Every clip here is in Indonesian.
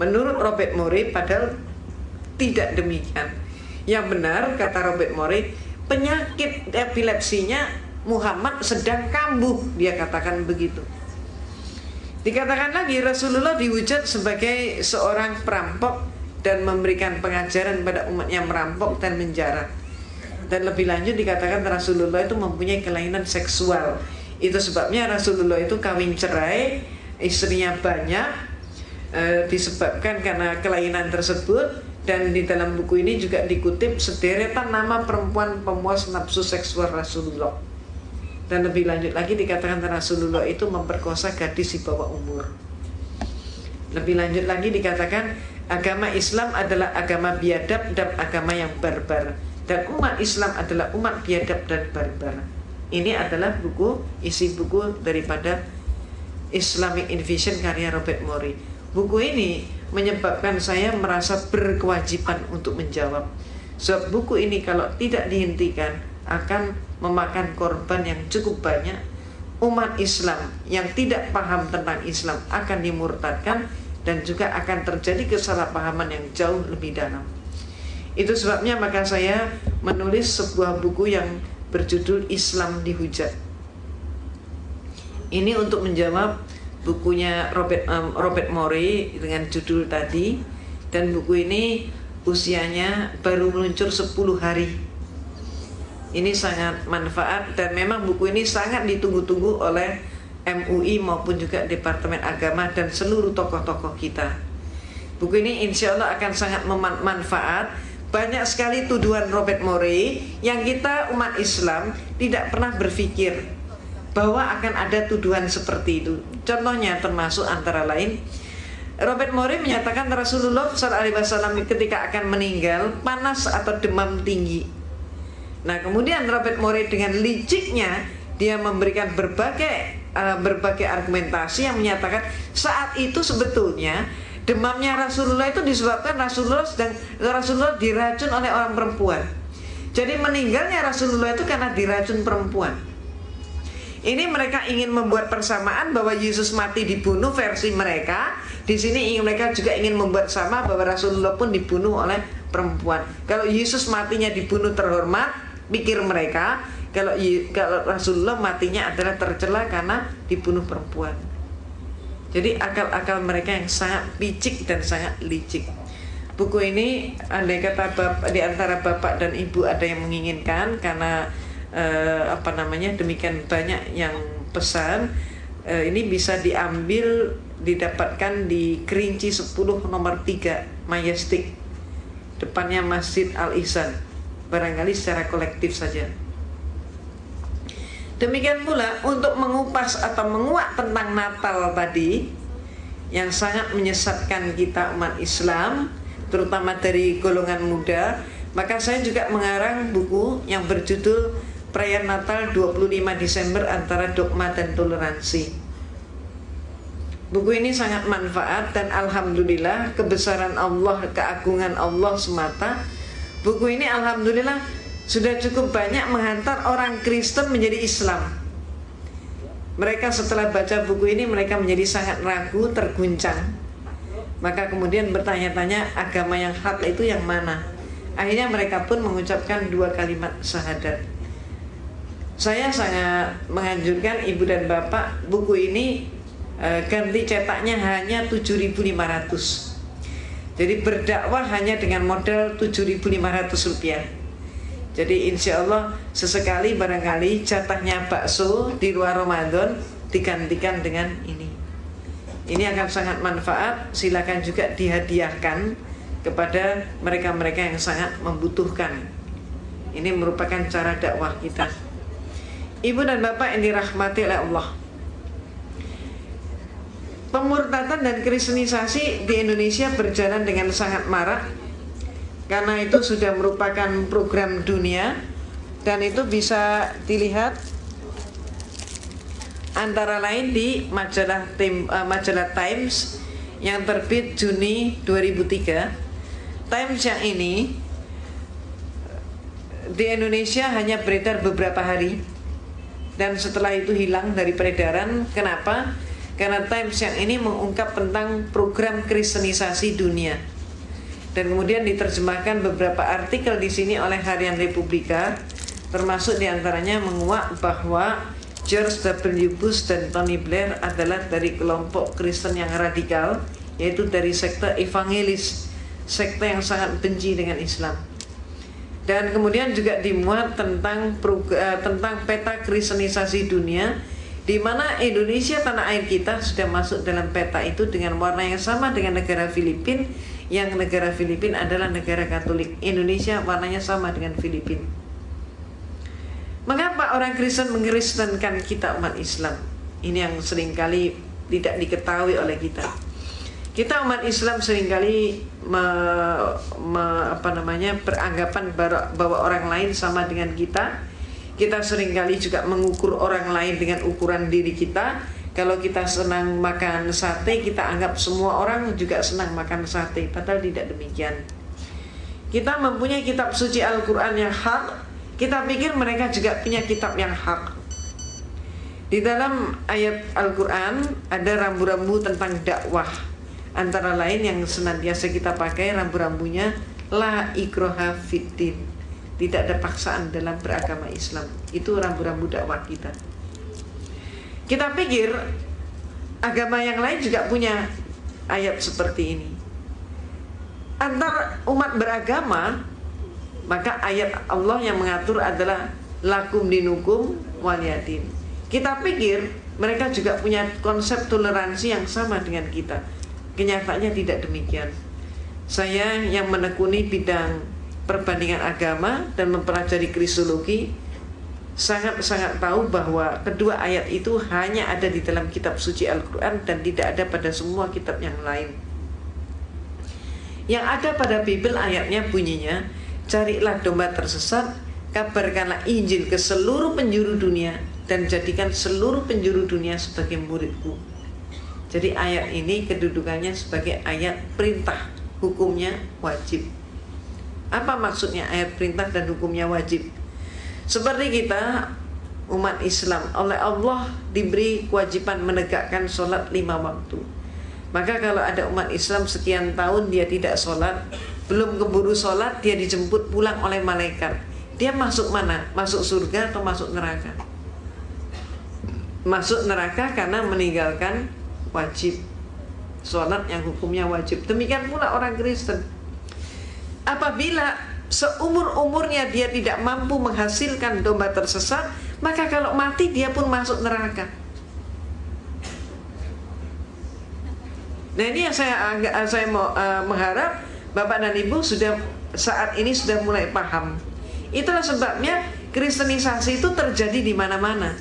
Menurut Robert Morey, padahal tidak demikian. Yang benar, kata Robert Morey, penyakit epilepsinya Muhammad sedang kambuh, dia katakan begitu. Dikatakan lagi Rasulullah dihujat sebagai seorang perampok dan memberikan pengajaran pada umat yang merampok dan menjara. Dan lebih lanjut dikatakan Rasulullah itu mempunyai kelainan seksual. Itu sebabnya Rasulullah itu kawin cerai, istrinya banyak, disebabkan karena kelainan tersebut. Dan di dalam buku ini juga dikutip sederetan nama perempuan pemuas nafsu seksual Rasulullah. Dan lebih lanjut lagi dikatakan Rasulullah itu memperkosa gadis di bawah umur. Lebih lanjut lagi dikatakan agama Islam adalah agama biadab dan agama yang barbar, dan umat Islam adalah umat biadab dan barbar. Ini adalah isi buku daripada Islamic Invasion karya Robert Morey. Buku ini menyebabkan saya merasa berkewajiban untuk menjawab. Sebab buku ini kalau tidak dihentikan akan memakan korban yang cukup banyak. Umat Islam yang tidak paham tentang Islam akan dimurtadkan, dan juga akan terjadi kesalahpahaman yang jauh lebih dalam. Itu sebabnya maka saya menulis sebuah buku yang berjudul Islam Dihujat. Ini untuk menjawab bukunya Robert Morey dengan judul tadi. Dan buku ini usianya baru meluncur 10 hari. Ini sangat manfaat, dan memang buku ini sangat ditunggu-tunggu oleh MUI maupun juga Departemen Agama dan seluruh tokoh-tokoh kita. Buku ini insya Allah akan sangat manfaat. Banyak sekali tuduhan Robert Morey yang kita umat Islam tidak pernah berpikir bahwa akan ada tuduhan seperti itu. Contohnya termasuk antara lain Robert Morey menyatakan Rasulullah SAW ketika akan meninggal panas atau demam tinggi. Nah, kemudian Robert Morey dengan liciknya dia memberikan berbagai argumentasi yang menyatakan saat itu sebetulnya demamnya Rasulullah itu disebabkan Rasulullah diracun oleh orang perempuan. Jadi meninggalnya Rasulullah itu karena diracun perempuan. Ini mereka ingin membuat persamaan bahwa Yesus mati dibunuh versi mereka. Di sini mereka juga ingin membuat sama bahwa Rasulullah pun dibunuh oleh perempuan. Kalau Yesus matinya dibunuh terhormat, pikir mereka. Kalau Rasulullah matinya adalah tercela karena dibunuh perempuan. Jadi akal-akal mereka yang sangat picik dan sangat licik. Buku ini andai kata di antara bapak dan ibu ada yang menginginkan, karena demikian banyak yang pesan, ini bisa didapatkan di Kerinci 10 nomor 3 Majestic, depannya Masjid Al-Ihsan. Barangkali secara kolektif saja. Demikian pula untuk mengupas atau menguak tentang Natal tadi yang sangat menyesatkan kita umat Islam, terutama dari golongan muda, maka saya juga mengarang buku yang berjudul Perayaan Natal 25 Desember Antara Dogma dan Toleransi. Buku ini sangat manfaat, dan alhamdulillah kebesaran Allah, keagungan Allah semata. Buku ini alhamdulillah sudah cukup banyak menghantar orang Kristen menjadi Islam. Mereka setelah baca buku ini mereka menjadi sangat ragu, terguncang. Maka kemudian bertanya-tanya agama yang hak itu yang mana. Akhirnya mereka pun mengucapkan 2 kalimat syahadat. Saya sangat menganjurkan ibu dan bapak buku ini ganti cetaknya hanya 7.500. Jadi berdakwah hanya dengan modal 7.500 rupiah. Jadi insya Allah sesekali barangkali jatahnya bakso di luar Ramadan digantikan dengan ini. Ini akan sangat manfaat. Silakan juga dihadiahkan kepada mereka-mereka yang sangat membutuhkan. Ini merupakan cara dakwah kita. Ibu dan bapak yang dirahmati oleh Allah, pemurtadan dan kristenisasi di Indonesia berjalan dengan sangat marak. Karena itu sudah merupakan program dunia, dan itu bisa dilihat antara lain di majalah Times yang terbit Juni 2003. Times yang ini di Indonesia hanya beredar beberapa hari, dan setelah itu hilang dari peredaran. Kenapa? karena Times yang ini mengungkap tentang program kristenisasi dunia. Dan kemudian diterjemahkan beberapa artikel di sini oleh Harian Republika, termasuk diantaranya menguak bahwa George W. Bush dan Tony Blair adalah dari kelompok Kristen yang radikal, yaitu dari sekte evangelis, sekte yang sangat benci dengan Islam. Dan kemudian juga dimuat tentang peta kristenisasi dunia, di mana Indonesia, tanah air kita, sudah masuk dalam peta itu dengan warna yang sama dengan negara Filipina, yang negara Filipina adalah negara Katolik. Indonesia warnanya sama dengan Filipina. Mengapa orang Kristen mengkristenkan kita umat Islam? Ini yang seringkali tidak diketahui oleh kita. Kita umat Islam seringkali beranggapan bahwa orang lain sama dengan kita. Kita seringkali juga mengukur orang lain dengan ukuran diri kita. Kalau kita senang makan sate, kita anggap semua orang juga senang makan sate. Padahal tidak demikian. Kita mempunyai kitab suci Al-Quran yang hak, kita pikir mereka juga punya kitab yang hak. Di dalam ayat Al-Quran ada rambu-rambu tentang dakwah. Antara lain yang senantiasa kita pakai rambu-rambunya, la ikraha fiddin. Tidak ada paksaan dalam beragama Islam. Itu rambu-rambu dakwah kita. Kita pikir agama yang lain juga punya ayat seperti ini. Antar umat beragama, maka ayat Allah yang mengatur adalah lakum dinukum waliyadin. Kita pikir mereka juga punya konsep toleransi yang sama dengan kita. Kenyataannya tidak demikian. Saya yang menekuni bidang perbandingan agama dan mempelajari kristologi sangat-sangat tahu bahwa kedua ayat itu hanya ada di dalam kitab suci Al-Quran dan tidak ada pada semua kitab yang lain. Yang ada pada Bible ayatnya bunyinya, carilah domba tersesat, kabarkanlah Injil ke seluruh penjuru dunia, dan jadikan seluruh penjuru dunia sebagai muridku. Jadi ayat ini kedudukannya sebagai ayat perintah, hukumnya wajib. Apa maksudnya ayat perintah dan hukumnya wajib? Seperti kita umat Islam, oleh Allah diberi kewajiban menegakkan sholat 5 waktu. Maka kalau ada umat Islam sekian tahun dia tidak sholat, belum keburu sholat, dia dijemput pulang oleh malaikat. Dia masuk mana? Masuk surga atau masuk neraka? Masuk neraka karena meninggalkan wajib sholat yang hukumnya wajib. Demikian pula orang Kristen. Apabila seumur-umurnya dia tidak mampu menghasilkan domba tersesat, maka kalau mati dia pun masuk neraka. Nah ini yang saya mau mengharap Bapak dan Ibu sudah saat ini sudah mulai paham. Itulah sebabnya kristenisasi itu terjadi di mana-mana.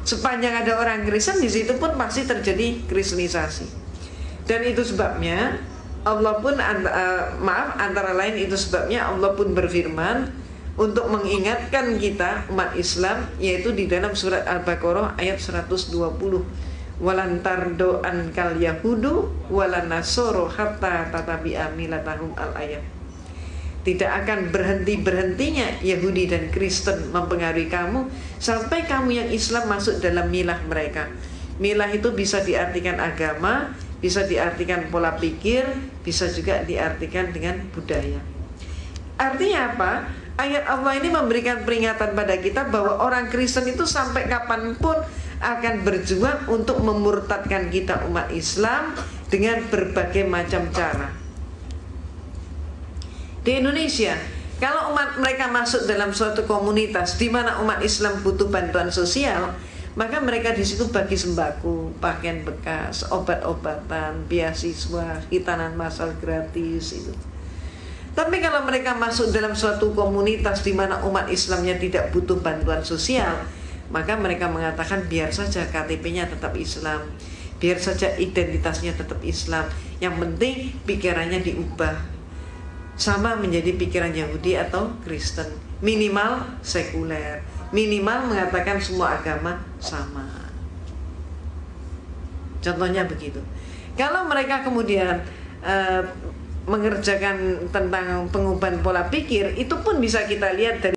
Sepanjang ada orang Kristen, di situ pun pasti terjadi kristenisasi. Dan itu sebabnya Allah pun antara lain itu sebabnya Allah pun berfirman untuk mengingatkan kita umat Islam, yaitu di dalam surat Al-Baqarah ayat 120. Walan tardo ankal yahudu walan nasoro hatta tatabi'a milatahum al-ayat. Tidak akan berhentinya Yahudi dan Kristen mempengaruhi kamu sampai kamu yang Islam masuk dalam milah mereka. Milah itu bisa diartikan agama, bisa diartikan pola pikir, bisa juga diartikan dengan budaya. Artinya apa? Ayat Allah ini memberikan peringatan pada kita bahwa orang Kristen itu sampai kapanpun akan berjuang untuk memurtadkan kita umat Islam dengan berbagai macam cara. Di Indonesia, kalau umat mereka masuk dalam suatu komunitas di mana umat Islam butuh bantuan sosial, maka mereka di situ bagi sembako, pakaian bekas, obat-obatan, beasiswa, hitanan massal gratis itu. Tapi kalau mereka masuk dalam suatu komunitas di mana umat Islamnya tidak butuh bantuan sosial, maka mereka mengatakan biar saja KTP-nya tetap Islam, biar saja identitasnya tetap Islam, yang penting pikirannya diubah sama menjadi pikiran Yahudi atau Kristen, minimal sekuler, minimal mengatakan semua agama sama. Contohnya begitu. Kalau mereka kemudian mengerjakan tentang pengubahan pola pikir, itu pun bisa kita lihat dari